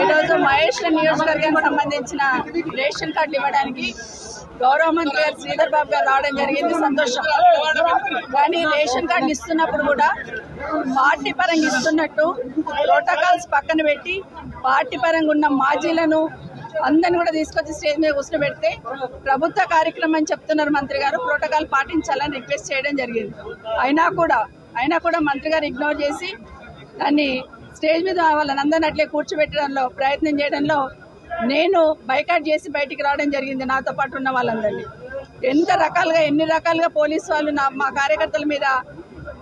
ఈరోజు మహేష్ నియోజకవర్గానికి సంబంధించిన రేషన్ కార్డులు ఇవ్వడానికి గౌరవ మంత్రి గారు శ్రీధర్ బాబు గారు రావడం జరిగింది. సంతోషం. కానీ రేషన్ కార్డులు ఇస్తున్నప్పుడు కూడా పార్టీ పరంగా ఇస్తున్నట్టు ప్రోటోకాల్స్ పక్కన పెట్టి పార్టీ పరంగా ఉన్న మాజీలను అందరిని కూడా తీసుకొచ్చి స్టేజ్ మీద కూర్చోబెడితే ప్రభుత్వ కార్యక్రమం అని చెప్తున్నారు మంత్రి గారు. ప్రోటోకాల్ పాటించాలని రిక్వెస్ట్ చేయడం జరిగింది. అయినా కూడా మంత్రి గారు ఇగ్నోర్ చేసి దాన్ని స్టేజ్ మీద వాళ్ళని అందరిని అట్లే కూర్చోబెట్టడంలో ప్రయత్నం చేయడంలో నేను బైకాట్ చేసి బయటికి రావడం జరిగింది. నాతో పాటు ఉన్న వాళ్ళందరినీ ఎన్ని రకాలుగా పోలీసు వాళ్ళు మా కార్యకర్తల మీద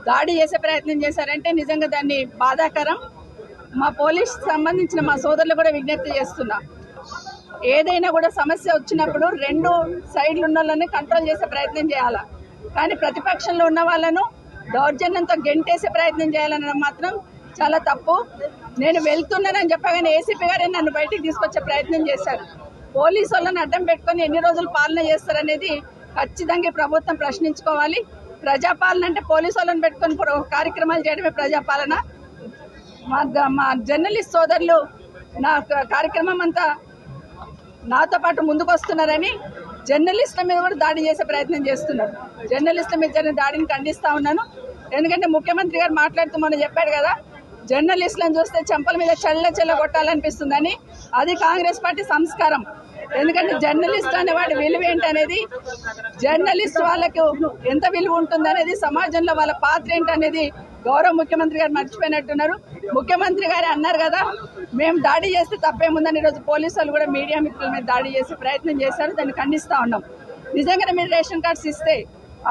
దాడి చేసే ప్రయత్నం చేశారంటే నిజంగా దాన్ని బాధాకరం. మా పోలీస్ సంబంధించిన మా సోదరులు కూడా విజ్ఞప్తి చేస్తున్నా, ఏదైనా కూడా సమస్య వచ్చినప్పుడు రెండు సైడ్లు ఉన్న వాళ్ళని కంట్రోల్ చేసే ప్రయత్నం చేయాలా, కానీ ప్రతిపక్షంలో ఉన్న వాళ్ళను దౌర్జన్యంతో గెంటేసే ప్రయత్నం చేయాలనడం మాత్రం చాలా తప్పు. నేను వెళ్తున్నానని చెప్పగానే ఏసీపీ గారే నన్ను బయటికి తీసుకొచ్చే ప్రయత్నం చేశారు. పోలీసు వాళ్ళని అడ్డం పెట్టుకొని ఎన్ని రోజులు పాలన చేస్తారనేది ఖచ్చితంగా ప్రభుత్వం ప్రశ్నించుకోవాలి. ప్రజాపాలన అంటే పోలీసు వాళ్ళని పెట్టుకొని కార్యక్రమాలు చేయడమే ప్రజాపాలన. మా జర్నలిస్ట్ సోదరులు నా కార్యక్రమం అంతా నాతో పాటు ముందుకు వస్తున్నారని జర్నలిస్టుల మీద కూడా దాడి చేసే ప్రయత్నం చేస్తున్నారు. జర్నలిస్టుల మీద జరిగిన దాడిని ఖండిస్తా ఉన్నాను. ఎందుకంటే ముఖ్యమంత్రి గారు మాట్లాడుతూ మొన్న చెప్పారు కదా, జర్నలిస్టులను చూస్తే చెంపల మీద చెల్ల కొట్టాలనిపిస్తుందని. అది కాంగ్రెస్ పార్టీ సంస్కారం. ఎందుకంటే జర్నలిస్ట్ అనేవాడి విలువ ఏంటనేది, జర్నలిస్ట్ వాళ్ళకు ఎంత విలువ ఉంటుందనేది, సమాజంలో వాళ్ళ పాత్ర ఏంటనేది గౌరవ ముఖ్యమంత్రి గారు మర్చిపోయినట్టున్నారు. ముఖ్యమంత్రి గారు అన్నారు కదా, మేము దాడి చేస్తే తప్పేముందని. ఈరోజు పోలీసు వాళ్ళు కూడా మీడియా మిత్రుల మీద దాడి చేసే ప్రయత్నం చేశారు. దాన్ని ఖండిస్తూ ఉన్నాం. నిజంగానే మీరు రేషన్ కార్డ్స్ ఇస్తే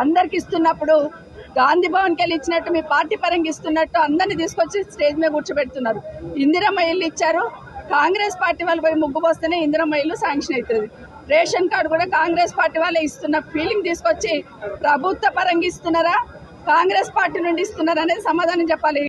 అందరికి ఇస్తున్నప్పుడు గాంధీ భవన్కి వెళ్ళి ఇచ్చినట్టు మీ పార్టీ పరంగా ఇస్తున్నట్టు అందరినీ తీసుకొచ్చి స్టేజ్ మీద కూర్చోబెడుతున్నారు. ఇందిరమ్మ ఇల్లు ఇచ్చారు. కాంగ్రెస్ పార్టీ వాళ్ళు పోయి ముగ్గు పోస్తేనే ఇందిరమ్మ ఇల్లు శాంక్షన్ అవుతుంది. రేషన్ కార్డు కూడా కాంగ్రెస్ పార్టీ వాళ్ళే ఇస్తున్న ఫీలింగ్ తీసుకొచ్చి ప్రభుత్వ పరంగా ఇస్తున్నారా, కాంగ్రెస్ పార్టీ నుండి ఇస్తున్నారా అనేది సమాధానం చెప్పాలి.